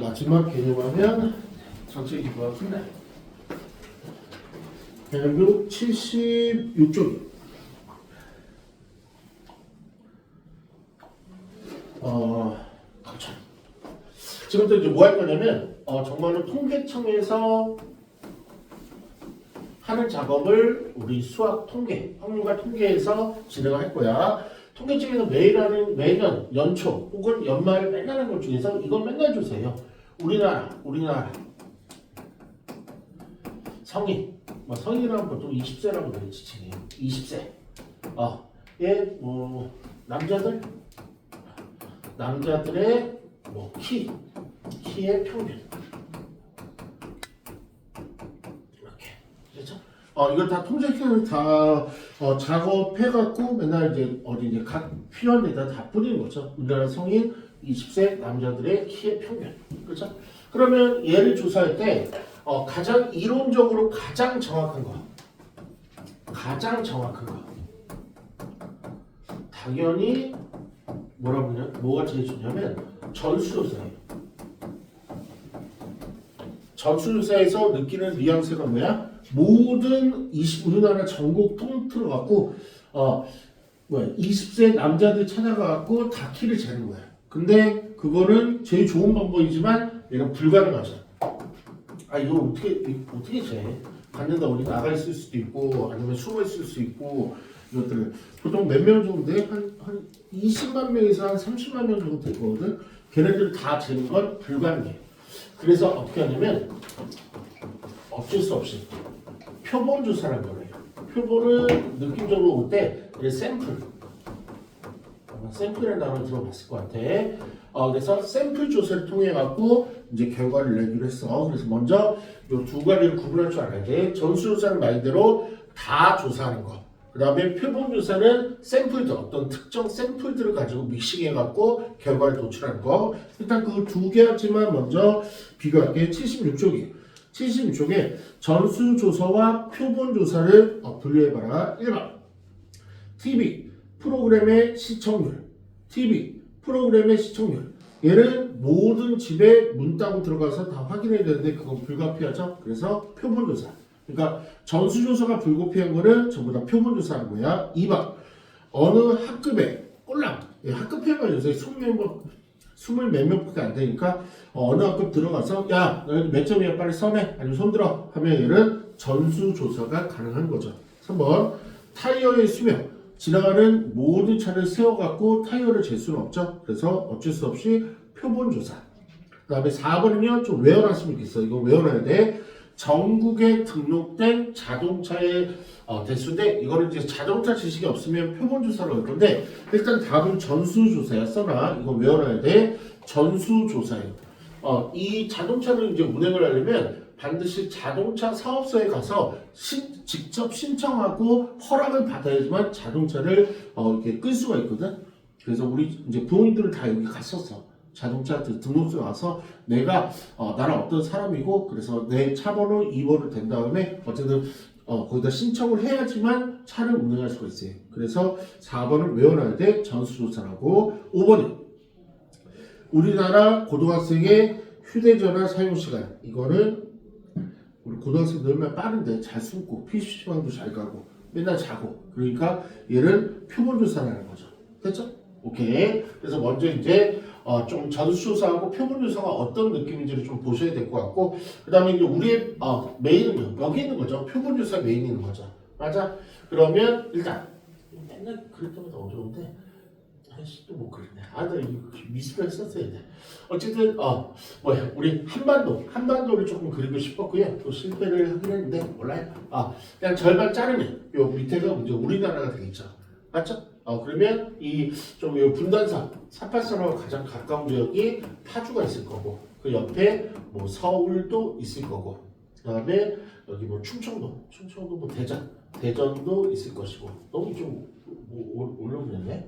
마지막 개념하면 전체 기부가 끝나. 개념도 76쪽. 그렇죠. 지금부터 이제 뭐 할 거냐면, 정말로 통계청에서 하는 작업을 우리 수학 통계, 확률과 통계에서 진행을 할 거야. 통계청에서 매년 연초 혹은 연말을 맨날 하는 것 중에서 이건 맨날 주세요. 우리나라 성인, 성인이라면 보통 20세라고 되는 지칭해요. 20세. 남자들의 키의 평균. 이렇게. 그렇죠? 이걸 다 통계청에서 다 작업해갖고 맨날 이제 각 필요한 데다 다 뿌리는 거죠. 우리나라 성인 20세 남자들의 키의 평균. 그렇죠? 그러면 얘를 조사할 때 가장 이론적으로 가장 정확한 거. 당연히 뭐가 제일 좋냐면 전수조사예요. 전수조사에서 느끼는 뉘앙스가 뭐야? 모든 우리나라 전국 통틀어 갖고 20세 남자들 찾아가갖고 다 키를 재는 거야. 근데 그거는 제일 좋은 방법이지만 얘는 불가능하죠. 이거 어떻게 재? 갔는데 어디 나가 있을 수도 있고 아니면 숨어 있을 수 있고 이것들을 보통 몇 명 정도 돼? 한 20만 명에서 한 30만 명 정도 될 거거든. 걔네들 다 재는 건 불가능해. 그래서 어떻게 하냐면 어쩔 수 없이 표본 조사라는 거예요. 표본은 느낌적으로 올 때 샘플이라는 단어 들어봤을 것 같아. 그래서 샘플 조사를 통해 갖고 이제 결과를 내기로 했어. 그래서 먼저 이 두 가지를 구분할 줄 알아야 돼. 전수조사는 말대로 다 조사하는 거. 그 다음에 표본 조사는 샘플들, 어떤 특정 샘플들을 가지고 믹싱해 갖고 결과를 도출하는 거. 일단 그 두 개였지만 먼저 비교할게. 76쪽에 전수조사와 표본 조사를 분류해봐라. 1번 TV 프로그램의 시청률. 얘는 모든 집에 문 따고 들어가서 다 확인해야 되는데 그건 불가피하죠. 그래서 표본조사. 그러니까 전수조사가 불가피한 거는 전부 다 표본조사하는 거야. 2번 어느 학급에 꼴랑 학급회가 요새 20몇 명밖에 안 되니까 어느 학급 들어가서 야 너희들 몇 점이야 빨리 써내 아니면 손들어 하면 얘는 전수조사가 가능한 거죠. 3번 타이어의 수명. 지나가는 모든 차를 세워갖고 타이어를 잴 수는 없죠. 그래서 어쩔 수 없이 표본조사. 그 다음에 4번은요, 좀 외워놨으면 좋겠어. 이거 외워놔야 돼. 전국에 등록된 자동차의 대수인데, 이거는 이제 자동차 지식이 없으면 표본조사로 할 건데, 일단 답은 전수조사야. 써놔. 이거 외워놔야 돼. 전수조사예요. 이 자동차를 이제 운행을 하려면 반드시 자동차 사업소에 가서 직접 신청하고 허락을 받아야지만 자동차를 이렇게 끌 수가 있거든. 그래서 우리 이제 부모님들은 다 여기 갔었어. 자동차 등록소에 와서 내가 나는 어떤 사람이고 그래서 내 차 번호 2번을 된 다음에 어쨌든 거기다 신청을 해야지만 차를 운행할 수가 있어요. 그래서 4번을 외워놔야 돼. 전수조사라고. 5번은 우리나라 고등학생의 휴대전화 사용 시간. 이거는 우리 고등학생들 얼마나 빠른데 잘 숨고 PC방도 잘 가고 맨날 자고 그러니까 얘를 표본조사라는 거죠. 됐죠? 오케이. 그래서 먼저 이제 좀 전수조사하고 표본조사가 어떤 느낌인지를 좀 보셔야 될 것 같고 그 다음에 이제 우리의 메인은 여기 있는 거죠. 표본조사 메인이 있는 거죠. 맞아? 그러면 일단 맨날 그럴 때마다 어려운데 또 못 그랬네. 나 이거 미술을 썼어야 돼. 어쨌든 우리 한반도를 조금 그리고 싶었고요. 또 실패를 하긴 했는데 몰라요. 그냥 절반 자르면 요 밑에가 이제 우리나라가 되겠죠. 맞죠? 그러면 이 분단사 483하고 가장 가까운 지역이 파주가 있을 거고 그 옆에 서울도 있을 거고 그다음에 여기 충청도 대전도 있을 것이고 너무 좀 올라오네.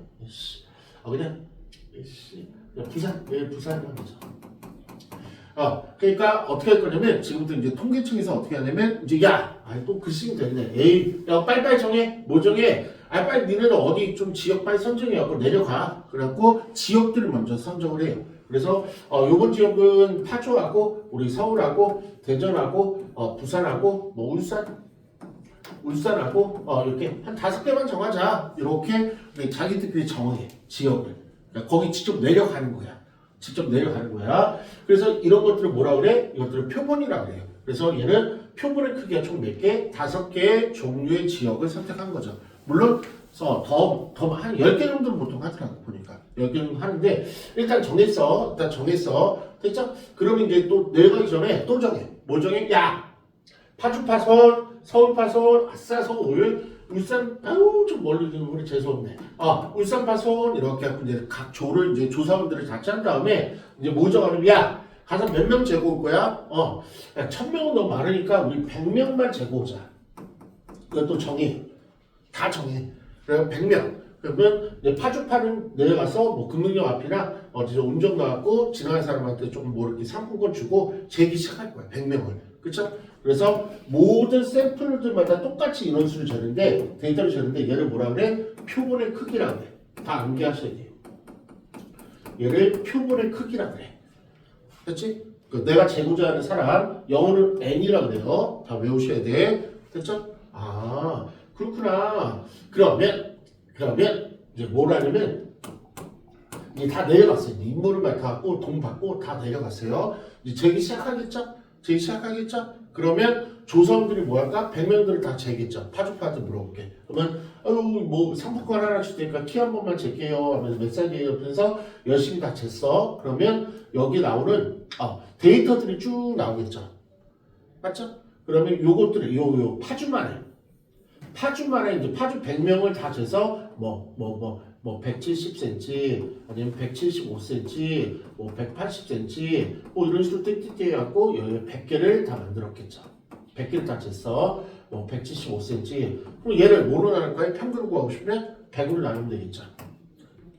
그냥 부산만 하죠. 그러니까 어떻게 할 거냐면 지금부터 이제 통계청에서 어떻게 하냐면 이제 또 글씨가 됐네. 야 빨리빨리 정해. 뭐 정해? 빨리 니네들 어디 좀 지역 빨리 선정해갖고 내려가. 그래갖고 지역들을 먼저 선정을 해요. 그래서 요번 지역은 파주하고 우리 서울하고 대전하고 부산하고 뭐 울산하고 이렇게 한 5개만 정하자. 이렇게 자기들끼리 정해 지역을. 그러니까 거기 직접 내려가는 거야. 직접 내려가는 거야. 그래서 이런 것들을 뭐라 그래? 이것들을 표본이라고 그래요. 그래서 얘는 표본의 크기가 총 몇 개? 5개의 종류의 지역을 선택한 거죠. 물론 한 10개 정도는 보통 하더라고 보니까 10개 정도 하는데 일단 정했어. 됐죠? 그러면 이제 또 내려가기 전에 또 정해. 뭐 정해? 야! 파주 파선, 서울 파선, 아싸 서울, 울산, 아유 좀 멀리 우리 재수없네. 울산 파선 이렇게 하고 이제 각 조를 이제 조사원들을 다 짠 다음에 이제 뭐 정하면 야 가서 몇 명 재고 올 거야? 야 1000명은 너무 많으니까 우리 100명만 재고 오자. 이것도 정해. 다 정해. 그래서 100명. 그러면 이제 파주파는 내려가서 뭐 금능역 앞이나 어디서 운전 나갖고 지나가는 사람한테 조금 뭐 이렇게 상품권 주고 재기 시작할 거야. 100명을. 그쵸? 그래서 모든 샘플들마다 똑같이 인원수를 재는데 데이터를 재는데 얘를 뭐라 그래? 표본의 크기라고 그래. 다 암기하셔야 돼요. 얘를 표본의 크기라고 그래. 됐지? 내가 재고자 하는 사람 영어는 n이라고 그래요. 다 외우셔야 돼. 됐죠? 그렇구나. 그러면 이제 뭘 하냐면 이제 다 내려갔어요. 인물을 맡아갖고 돈 받고 다 내려갔어요. 이제 재기 시작하겠죠? 그러면 조사원들이 뭐 할까? 100명들을 다 재겠죠. 파주파한테 물어볼게. 그러면 뭐 상품권 하나 줄 테니까 키 한 번만 잴게요 하면서 몇 살이에요? 그래서 열심히 다 쟀어. 그러면 여기 나오는 데이터들이 쭉 나오겠죠. 맞죠? 그러면 요것들이 요 파주만에 이제 파주 100명을 다 재서 뭐 170cm 아니면 175cm 뭐 180cm 뭐 이런 식으로 띠띠띠 해갖고 여기 100개를 다 만들었겠죠. 100개를 다 쟀어. 뭐 175cm. 그럼 얘를 뭐로 나눌 거야? 평균을 구하고 싶으면 100으로 나누면 되겠죠.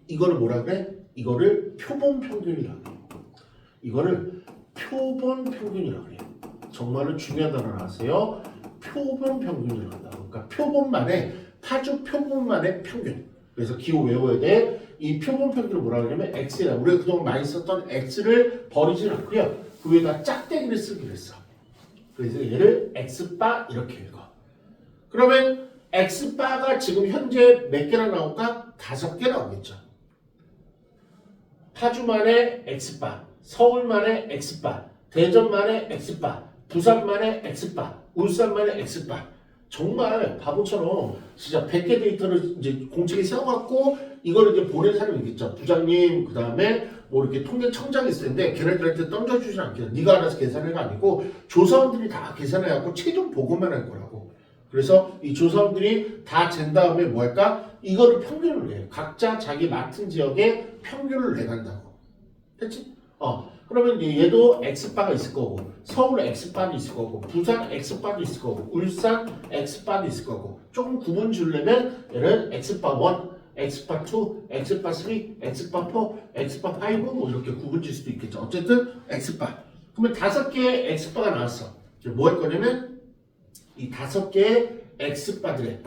이거를 뭐라 그래? 이거를 표본 평균이라고 해요. 이거를 표본 평균이라고 해요. 정말로 중요한 단어 나왔어요. 표본 평균이라고 한다. 그러니까 표본만의 파주 표본만의 평균. 그래서 기호 외워야 돼. 이 표본 평균을 뭐라 그러냐면 x라. 우리가 그동안 많이 썼던 x를 버리진 않고요. 그 위에다 짝대기를 쓰기로 했어. 그래서 얘를 x바 이렇게 읽어. 그러면 x바가 지금 현재 몇 개나 나올까? 5개 나오겠죠. 파주만의 x바, 서울만의 x바, 대전만의 x바, 부산만의 x바, 울산만의 x바. 정말 바보처럼 진짜 100개 데이터를 이제 공책에 세워갖고 이걸 이제 보낸 사람이 있겠죠. 부장님, 그 다음에 뭐 이렇게 통계청장이 있을 텐데 걔네들한테 던져주지 않겠죠. 네가 알아서 계산해가 아니고 조사원들이 다 계산해갖고 최종 보고만 할 거라고. 그래서 이 조사원들이 다 잰 다음에 뭐 할까? 이거를 평균을 내. 각자 자기 맡은 지역에 평균을 내간다고. 됐지? 그러면 얘도 X바가 있을 거고, 서울 X바도 있을 거고, 부산 X바도 있을 거고, 울산 X바도 있을 거고, 조금 구분 주려면 얘는 X바 1, X바 2, X바 3, X바 4, X바 5 뭐 이렇게 구분 줄 수도 있겠죠. 어쨌든 X바. 그러면 5개의 X바가 나왔어. 뭐 할 거냐면 이 5개의 X바들의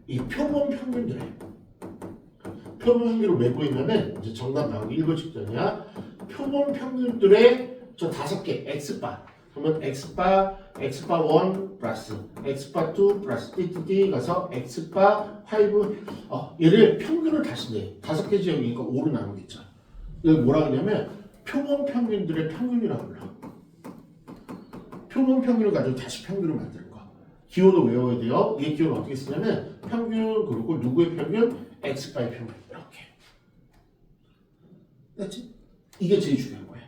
이 표본 평균들의 표본 평균을 왜 보이냐면 이제 정답 나오기 1분 직전이야. 표본 평균들의 저 5개 X바. 그러면 X바 1 플러스 X바 2 플러스 띠띠띠 가서 X바 5 얘를 평균을 다시 내. 5개 지역이니까 5로 나누겠죠. 이걸 뭐라 하냐면 표본 평균들의 평균이라고 불러. 표본 평균을 가지고 다시 평균을 만드는 거. 기호도 외워야 돼요. 이 기호는 어떻게 쓰냐면 평균 그리고 누구의 평균? X바의 평균. 이렇게. 됐지? 이게 제일 중요한 거야.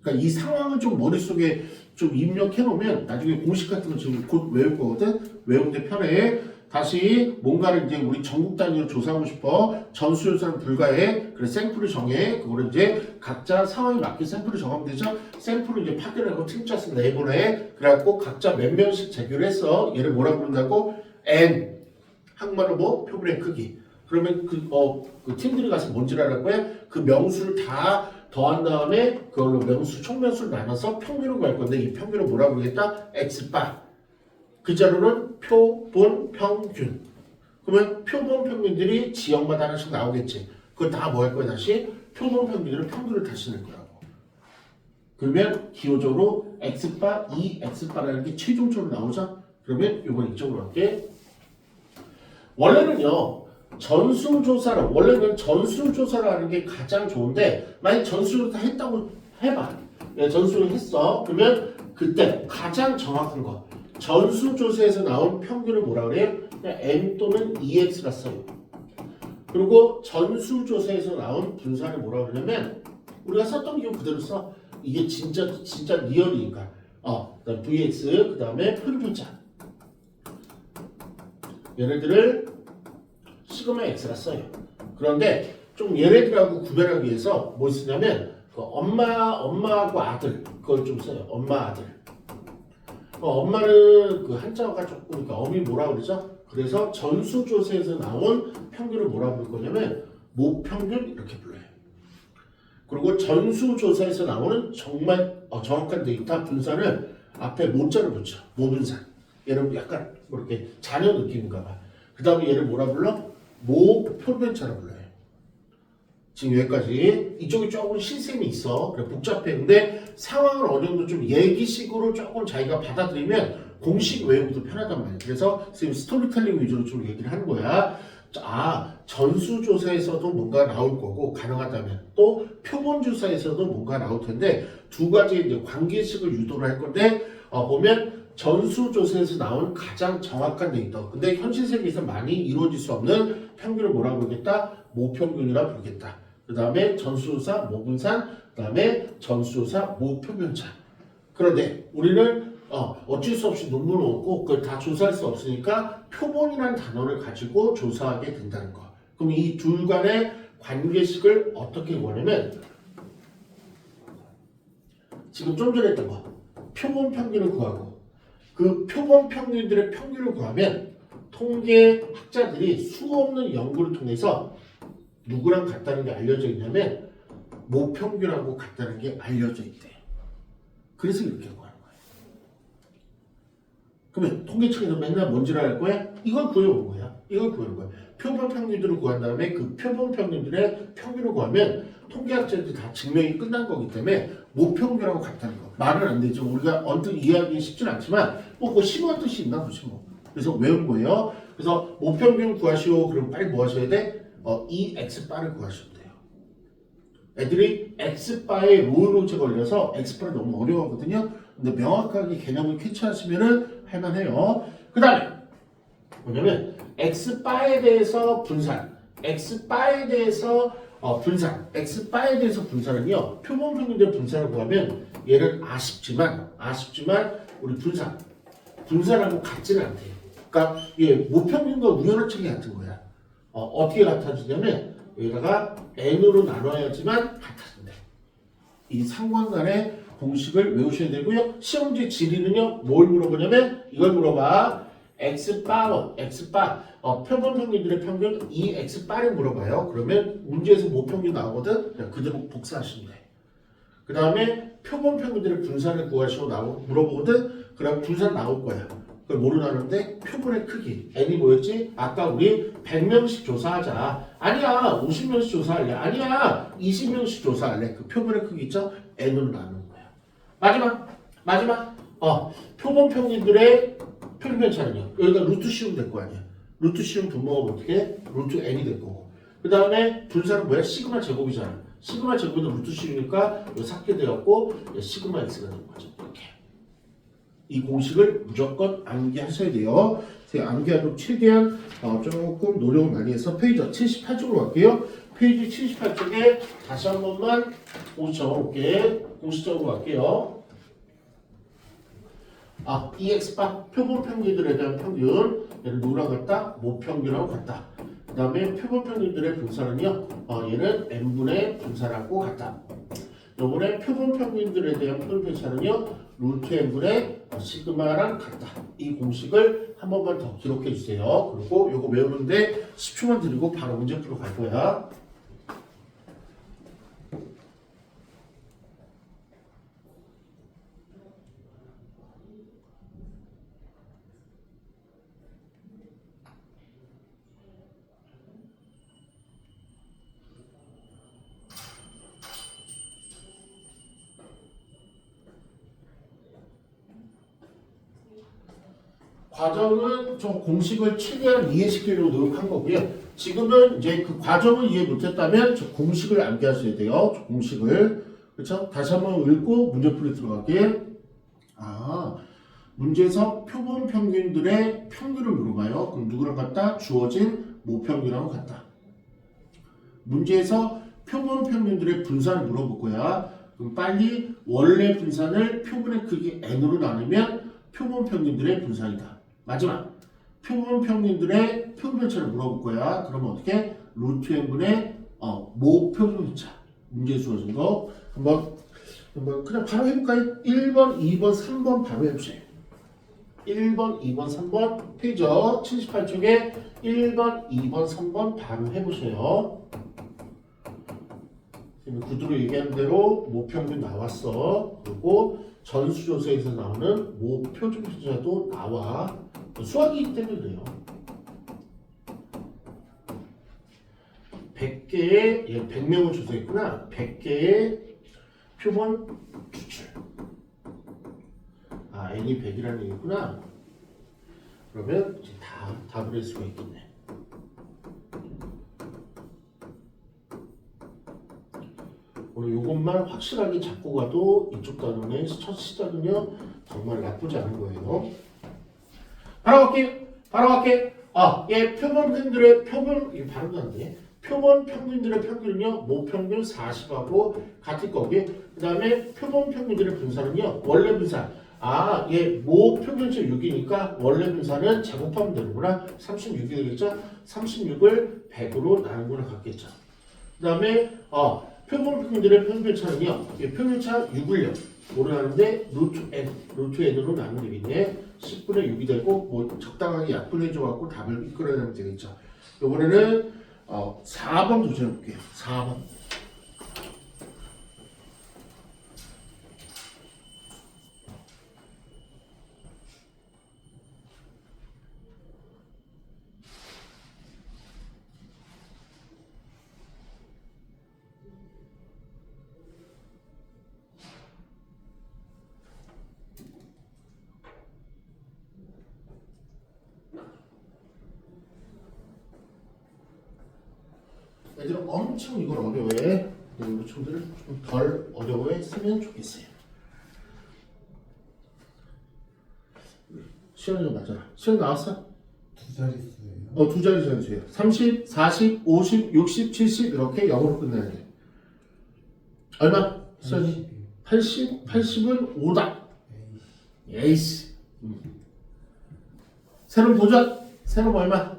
그러니까 이 상황을 좀 머릿속에 좀 입력해 놓으면 나중에 공식 같은 거 지금 곧 외울 거거든. 외우는데 편해. 다시 뭔가를 이제 우리 전국 단위로 조사하고 싶어. 전수조사는 불가해. 그래 샘플을 정해. 그거를 이제 각자 상황에 맞게 샘플을 정하면 되죠. 샘플을 이제 파견하고 팀 짜서 내보내. 그래갖고 각자 몇 명씩 재규를 했어. 얘를 뭐라 부른다고? N. 한국말로 뭐? 표본의 크기. 그러면 그 팀들이 가서 뭔지를 알을 거야? 그 명수를 다 더한 다음에 그걸로 명수 총명수를 나눠서 평균을 구할 건데 이 평균을 뭐라고 부르겠다? X바. 그 자료는 표본 평균. 그러면 표본 평균들이 지역마다 하나씩 나오겠지. 그걸 다 뭐 할 거야 다시? 표본 평균들은 평균을 다시 낼 거라고. 그러면 기호적으로 x바, 2x바라는 게 최종적으로 나오죠. 그러면 이번 이쪽으로 할게. 원래는요. 원래는 전수조사를 하는 게 가장 좋은데 만약 전수조사 했다고 해봐. 전수를 했어. 그러면 그때 가장 정확한 거 전수조사에서 나온 평균을 뭐라 그래요? 그냥 n 또는 2x라 써요. 그리고 전수조사에서 나온 분산을 뭐라 그러냐면 우리가 썼던 기호 그대로 써. 이게 진짜 리얼이니까. 그다음 vx 그 다음에 표준편차. 얘네들을 시그마 x라 써요. 그런데 좀 얘네들하고 구별하기 위해서 뭐 쓰냐면 그 엄마하고 아들 그걸 좀 써요. 엄마 아들. 엄마는 그 한자가 조금 그러니까 엄이 뭐라 그러죠? 그래서 전수조사에서 나온 평균을 뭐라 부를 거냐면 모평균 이렇게 불러요. 그리고 전수조사에서 나오는 정말 정확한 데이터 분산을 앞에 모자를 붙여. 모분산. 얘는 약간 뭐 이렇게 자녀 느낌인가 봐. 그 다음에 얘를 뭐라 불러? 모표변차라 불러요. 지금 여기까지. 이쪽이 조금 신셈이 있어. 그래 복잡해. 근데 상황을 어느 정도 좀 얘기식으로 조금 자기가 받아들이면 공식 외우기도 편하단 말이야. 그래서 지금 스토리텔링 위주로 좀 얘기를 하는 거야. 전수조사에서도 뭔가 나올 거고 가능하다면 또 표본조사에서도 뭔가 나올 텐데 두 가지 이제 관계식을 유도를 할 건데 보면 전수조사에서 나온 가장 정확한 데이터. 근데 현실 세계에서 많이 이루어질 수 없는 평균을 뭐라 부르겠다? 모평균이라 부르겠다. 그 다음에 전수조사 모분산, 그 다음에 전수조사 모표변차. 그런데 우리는 어쩔 수 없이 논문을 얻고 그걸 다 조사할 수 없으니까 표본이라는 단어를 가지고 조사하게 된다는 거. 그럼 이 둘 간의 관계식을 어떻게 구하냐면 지금 좀 전에 했던 거 표본 평균을 구하고 그 표본 평균들의 평균을 구하면 통계학자들이 수없는 연구를 통해서 누구랑 같다는 게 알려져 있냐면 모평균하고 같다는 게 알려져 있대요. 그래서 이렇게 구하는 거예요. 그러면 통계청에서 맨날 뭔지를 알 거야? 이걸 구해온 거야. 이걸 구해온 거야. 표본 평균들을 구한 다음에 그 표본 평균들의 평균을 구하면 통계학자들이 다 증명이 끝난 거기 때문에 모평균하고 같다는 거. 말은 안 되죠. 우리가 언뜻 이해하기 쉽진 않지만 뭐 심오한 뜻이 있나 보지 뭐. 그래서 외운 거예요. 그래서 모평균 구하시오. 그럼 빨리 뭐 하셔야 돼? 이 x바를 구하시면 돼요. 애들이 x바에 로우로제 걸려서 x바를 너무 어려워하거든요. 근데 명확하게 개념을 캐치하시면은 할만해요. 그 다음에 뭐냐면 x바에 대해서 분산, x바에 대해서 x바에 대해서 분산은요. 표본 평균의 분산을 구하면 얘는 아쉽지만 우리 분산하고 같지는 않대요. 그러니까 얘 모평균과 우연하차기 같은 거야. 어떻게 같아지냐면 여기다가 n으로 나눠야지만 같아진대. 이 상관간의 공식을 외우셔야 되고요. 시험지 질의는요. 뭘 물어보냐면 이걸 물어봐. x바 표본 평균들의 평균 2x바를 물어봐요. 그러면 문제에서 모평균 나오거든. 그냥 그대로 복사하시면 돼. 그 다음에 표본 평균들의 분산을 구하시고 물어보거든. 그럼 분산 나올 거야. 그걸 뭐로 나누는데 표본의 크기 n이 뭐였지? 아까 우리 100명씩 조사하자. 아니야 50명씩 조사할래. 아니야 20명씩 조사할래. 그 표본의 크기 있죠? n으로 나누는 거야. 마지막 표본 평균들의 표준편차는요. 여기가 루트 씌우면 될 거 아니야. 루트 씌우면 분모가 어떻게 해? 루트 n이 될 거고. 그 다음에 분산은 뭐야? 시그마 제곱이잖아. 시그마 제곱은 루트 씌우니까 이거 삭게 되었고 시그마 x가 되는 거죠. 이렇게. 이 공식을 무조건 암기하셔야 돼요. 제가 암기하도록 최대한 조금 노력을 많이 해서 페이지 78쪽으로 갈게요. 페이지 78쪽에 다시 한 번만 공식 적어볼게. 공식적으로 갈게요. EX바 표본 평균들에 대한 평균 얘를 누구랑 같다? 모평균하고 같다. 그 다음에 표본 평균들의 분산은요 얘는 n분의 분산하고 같다. 요번에 표본 평균들에 대한 표준편차는요 루트 n분의 시그마랑 같다. 이 공식을 한 번만 더 기록해 주세요. 그리고 요거 외우는데 10초만 드리고 바로 문제 풀러 갈 거야. 과정은 좀 공식을 최대한 이해시키려고 노력한 거고요. 지금은 이제 그 과정을 이해 못했다면 저 공식을 암기하셔야 돼요. 저 공식을. 그렇죠? 다시 한번 읽고 문제풀이 들어가게. 문제에서 표본 평균들의 평균을 물어봐요. 그럼 누구랑 같다? 주어진 모평균하고 같다. 문제에서 표본 평균들의 분산을 물어볼 거야. 그럼 빨리 원래 분산을 표본의 크기 n으로 나누면 표본 평균들의 분산이다. 마지막 표본 평균들의 표본편차를 물어볼 거야. 그러면 어떻게? 루트 n분의 모표본편차. 문제 주어진 거 한번 그냥 바로 해볼까요? 1번, 2번, 3번 바로 해보세요. 1번, 2번, 3번 페이저 78쪽에 1번, 2번, 3번 바로 해보세요. 구두로 얘기한 대로 모평균 나왔어. 그리고 전수조사에서 나오는 모표준표자도 나와. 수학이기 때문에 그래요. 100개의 100명을 조사했구나. 100개의 표본 추출. n이 100이라는 얘기구나. 그러면 이제 다 답을 할 수가 있겠네. 오늘 이것만 확실하게 잡고 가도 이쪽 단원의 첫 시작은요 정말 나쁘지 않은 거예요. 바로 갈게. 표본 평균들의 표본 이게 발음도 안 돼. 표본 평균들의 평균은요 모평균 40하고 같을 거고요. 그 다음에 표본 평균들의 분산은요 원래 분산. 모평균치 6이니까 원래 분산은 제곱하면 되는구나. 36이 되겠죠? 36을 100으로 나눈 거랑 같겠죠. 그 다음에 표본 평균들의 평균차는요. 평균차 6을요. 뭐로 나누는데 루트 n으로 나누면 되겠네. 10분의 6이 되고 뭐 적당하게 약분해줘갖고 답을 이끌어내면 되겠죠. 이번에는 4번 도전해볼게요. 4번. 애들은 엄청 이걸 어려워해. 요청들을 좀 덜 어려워했으면 좋겠어요. 시간이 맞아라. 시간 나왔어? 두 자릿수예요. 두 자리 전수예요. 30, 40, 50, 60, 70 이렇게 0으로 끝내야 돼. 얼마? 시간이? 80? 80은 5다. 에이씨. 새로운 도전. 새로운 얼마?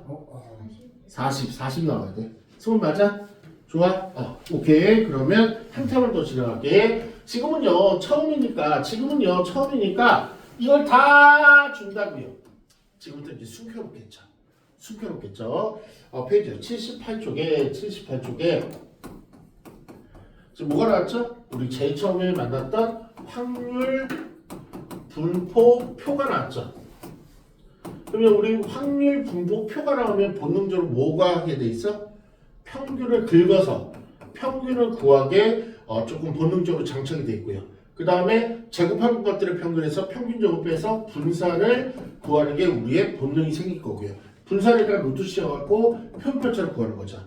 40 나와야 돼. 수능 맞아? 좋아? 오케이. 그러면 한 탐을 더 진행할게. 지금은요 처음이니까 이걸 다 준다고요. 지금부터 이제 숨겨놓겠죠. 페이지 78쪽에 지금 뭐가 나왔죠? 우리 제일 처음에 만났던 확률 분포 표가 나왔죠. 그러면 우리 확률 분포 표가 나오면 본능적으로 뭐가 하게 돼 있어? 평균을 긁어서 평균을 구하게 조금 본능적으로 장착이 돼 있고요. 그 다음에 제곱한 것들의 평균에서 평균적으로 빼서 분산을 구하는 게 우리의 본능이 생길 거고요. 분산에다가 루트 씌워갖고 표현표처럼 구하는 거죠.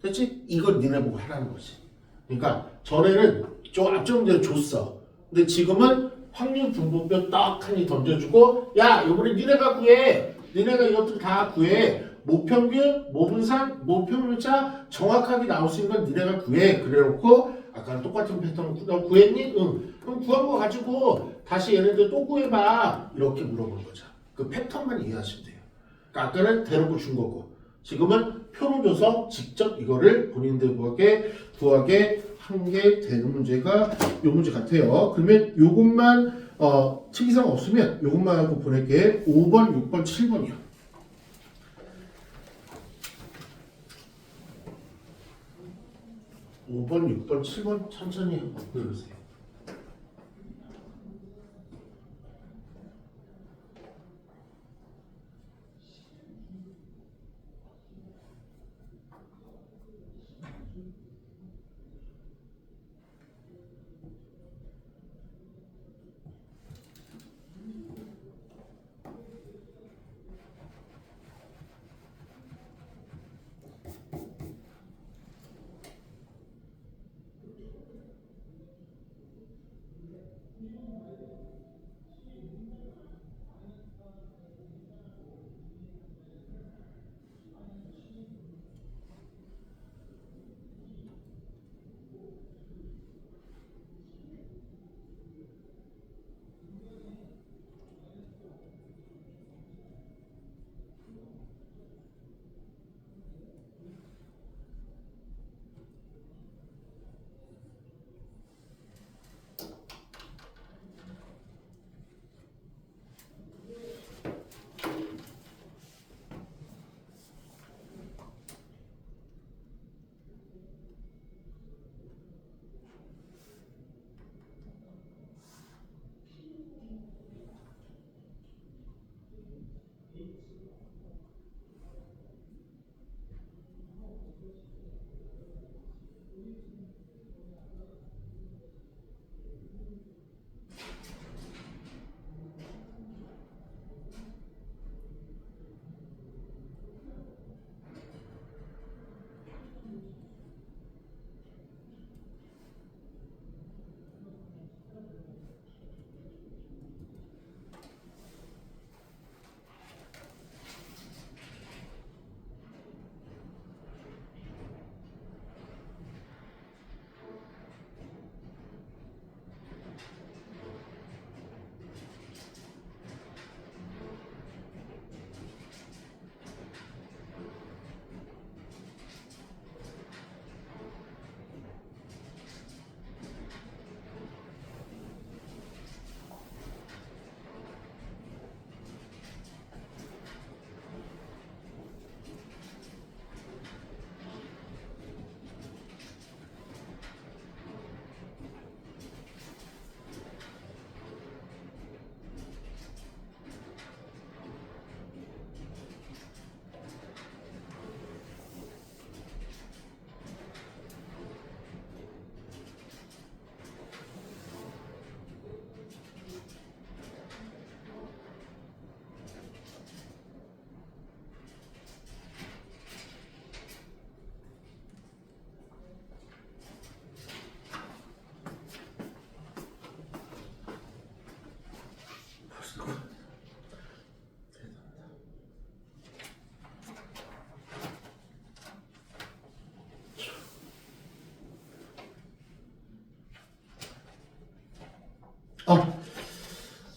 됐지? 이걸 니네 보고 하라는 거지. 그러니까 전에는 좀 앞쪽 문제를 줬어. 근데 지금은 확률 분포표 떡하니 던져주고 야 이번에 니네가 구해. 니네가 이것들 다 구해. 모평균, 모분산, 모표면차 정확하게 나올 수 있는 건 니네가 구해. 그래놓고 아까랑 똑같은 패턴 너 구했니? 응. 그럼 구한 거 가지고 다시 얘네들 또 구해봐. 이렇게 물어보는 거죠. 그 패턴만 이해하시면 돼요. 그러니까 아까는 대놓고 준 거고 지금은 표로 줘서 직접 이거를 본인들 구하게 한 게 되는 문제가 요 문제 같아요. 그러면 요것만 특이사항 없으면 요것만 하고 보낼게. 5번, 6번, 7번이요. 5번, 6번, 7번 천천히 한번 보여주세요.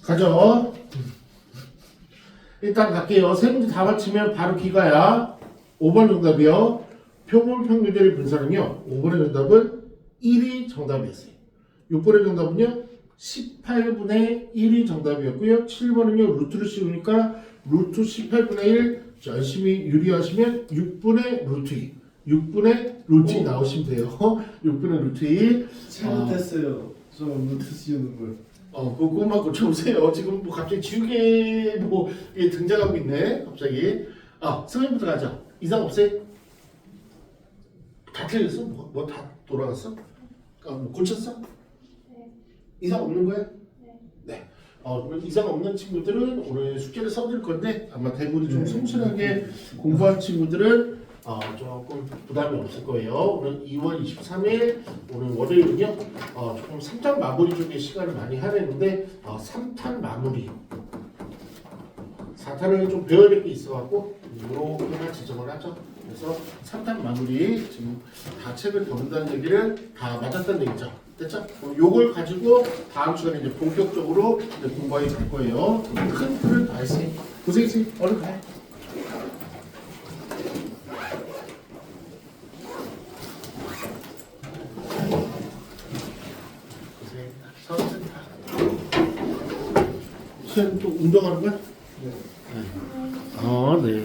가죠. 일단 갈게요. 세 문제 다 맞히면 바로 기가야. 5번 정답이요. 표본 평균들의 분산은요. 5번의 정답은 1이 정답이었어요. 6번의 정답은요. 18분의 1이 정답이었고요. 7번은요. 루트를 씌우니까 루트 18분의 1 열심히 유리하시면 6분의 루트 2. 6분의 루트 2 나오시면 돼요. 6분의 루트 2. 잘못했어요. 저 루트 씌우는 걸. 그것만 고쳐보세요. 지금 뭐 갑자기 지우개 뭐 이게 등장하고 있네. 갑자기. 승현부터 가자. 이상 없어요? 다 틀렸어? 뭐 다 돌아갔어? 뭐 고쳤어? 네. 이상 없는 거야? 네. 네. 그럼 이상 없는 친구들은 오늘 숙제를 써드릴 건데 아마 대부분이 좀 성실하게 공부한 친구들은 조금 부담이 없을 거예요. 오늘 2월 23일 오늘 월요일은요. 조금 3탄 마무리 쪽에 시간을 많이 하려는데 3탄 마무리 4탄을 좀 배워야 될 게 있어갖고 이렇게만 지정을 하죠. 그래서 3탄 마무리 지금 다 책을 보는다는 얘기를 다 맞았다는 얘기죠. 됐죠? 요걸 가지고 다음 시간에 이제 본격적으로 이제 공부하게 갈 거예요. 큰 틀을 다 했으니 고생했으니 얼른 가요. 고생. 또 운동하는 거야? 네. 네.